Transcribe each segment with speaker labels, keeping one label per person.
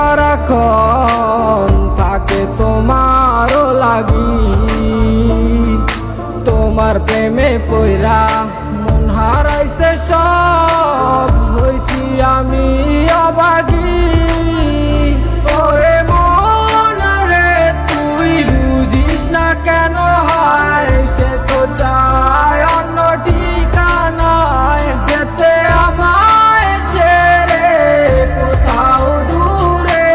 Speaker 1: সারাক্ষণ থাকে তোমারও লাগি। তোমার প্রেমে পইরা মন হারাইছে সব, হইছি আমি অবাগী। ওরে মন রে তুই বুঝিস না কেন হয়, সে তো চায় অন্য ঠিকানায় যেতে আমায় ছেড়ে কোথাও দূরে,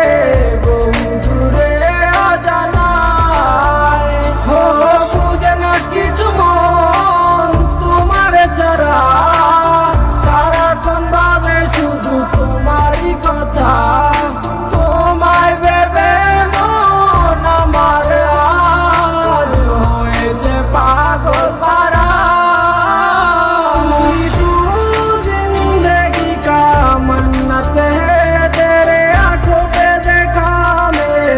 Speaker 1: বহু দূরে অজানায়। ও বুঝে না কিছু মন তোমার ছাড়া, সারাক্ষণ ভাবে শুধু তোমারই কথা। তোমায় ভেবে মন আমার আজ হয়েছে পাগল পারা। जिंदगी का मन्नत है तेरे आंखों पे देखा मैं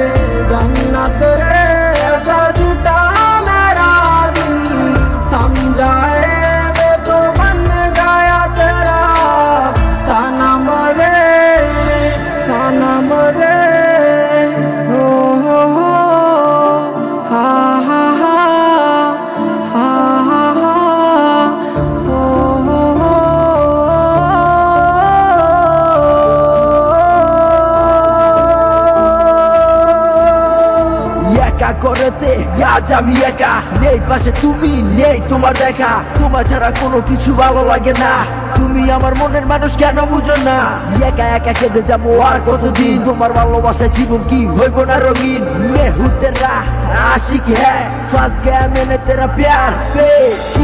Speaker 1: जन्नत रे, ऐसा झूठा मेरा दिल समझाए वो तो बन गया तेरा सनम रे, सनम रे। हो हा हा हा हा हा हा हो हो।
Speaker 2: একা করেতে আজ আমি একা, নেই পাশে তুমি, নেই তোমার দেখা। তোমার ছাড়া কোনো কিছু ভালো লাগে না, তুমি আমার মনের মানুষ কেন বুঝো না। একা একা কেঁদে যাবো আর কতদিন, তোমার ভালোবাসায় জীবন কি হইব না রঙিন। मैं हूँ तेरा आशिक है, फंस गया मैंने तेरा प्यार पे।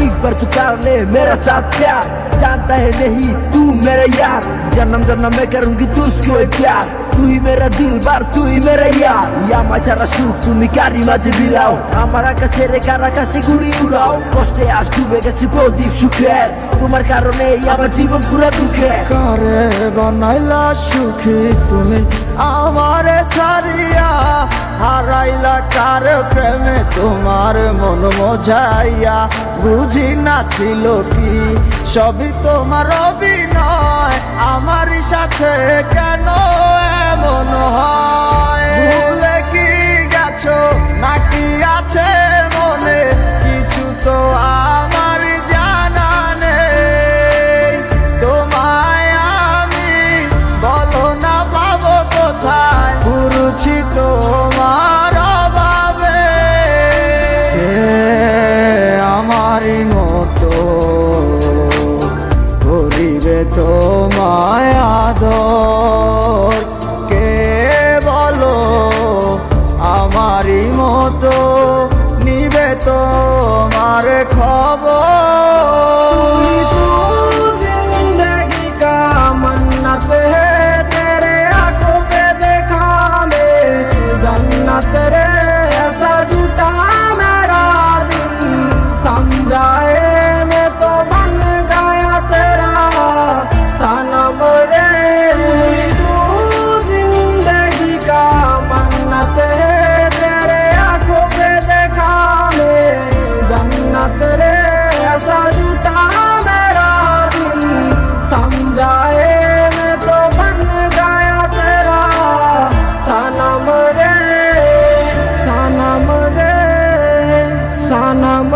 Speaker 2: एक बार तो कर ले मेरा साथ प्यार, जानता है नहीं तू मेरा यार। जन्म जन्म मैं करूंगी तुझको प्यार, तू ही मेरा दिल बार, तू ही मेरा यार। আমার ছাড়া সুখ তুমি কারি মাঝে বিলাও, আমার আকাশে রেখার আকাশে ঘুরি উড়াও। কষ্টে আজ ডুবে গেছে প্রদীপ সুখের, তোমার কারণে আমার জীবন পুরা দুঃখে।
Speaker 3: কারে বানাইলা সুখী তুমি আমারে ছাড়িয়া, হারাইলা কার প্রেমে তোমার মন মজাইয়া। বুঝি না ছিল কি সবই তোমার অভিনয়, আমার সাথে কেন এমন হয়। ভুলে কি গেছো নাকি আছে মনে কিছু তো আমার জানা নেই। তোমায় আমি বলো না পাবো কোথায়, পুরুছি তোমার অভাবে। আমারই মতো করিবে তোমায় আদর, কে বলো আমারই মতো নিবে তোমার খবর।
Speaker 1: जिंदगी का मन्नत है तेरे आंखों पे देखा मैं जन्नत रे, ऐसा झूठा मेरा दिल समझाए मैं तो बन गया तेरा सनम रे। तू जिंदगी का मन्नत है तेरे आंखों पे देखा मैं जन्नत रे, ऐसा झूठा मेरा दिल समझाए मैं तो बन गया तेरा सनम रे, सनम रे, सनम